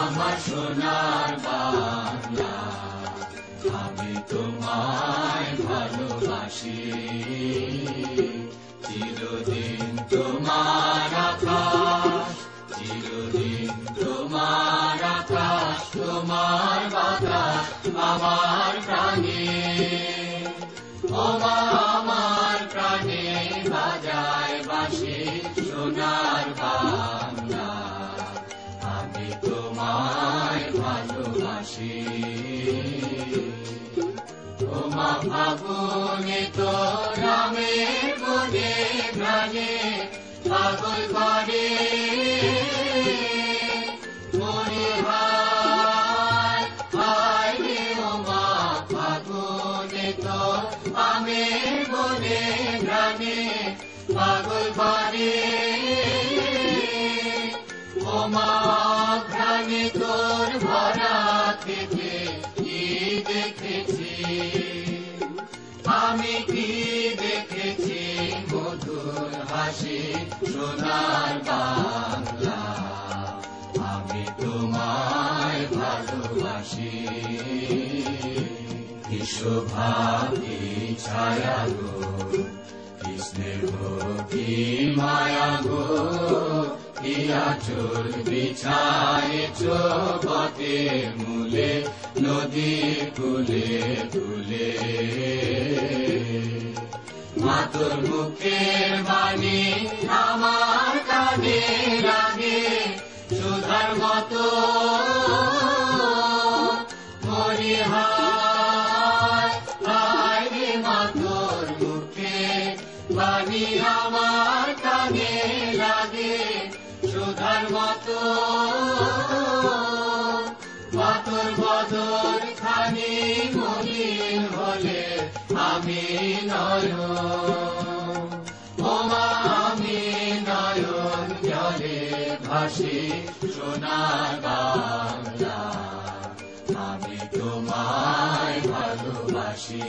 আমার সোনার বাংলা, আমি তোমায় ভালোবাসি। চিরদিন তোমার আকাশ, চিরদিন তোমার আকাশ, তোমার বাতাস আমার প্রাণে। ওমা আমার প্রাণে বাজায় বাঁশি সোনার বাংলা, আমি তোমায় ভালোবাসি। ওমা ফাগুনে তো রামের মনে প্রাণে পাগল করে মনে হায় হায় রে। ওমা ফাগুনে তো আমের মনে প্রাণে পাগল করে। ওমা ঘ্রাণে তোর ভরা থেকে কি দেখেছি আমি, কি দেখেছি মধুর হাসি সোনার বাংলা, আমি তোমায় ভালোবাসি। কি শোভা কি ছায়া গো, কি স্নেহ কি মায়া গো, কি আঁচল বিছায়েছ পথের মূলে নদী কূলে কূলে। মা তোর মুখের বাণী আমার কানে লাগে সুধার মতো, মরি হায় হায় রে। মা তোর মুখের বাণী আমার কানে লাগে সুধার মতো, মা তোর বদন খানি মলিন হলে আমি নয়ন। ওমা আমি নয়ন জলে ভাসি সোনার বাংলা, আমি তোমায় ভালোবাসি।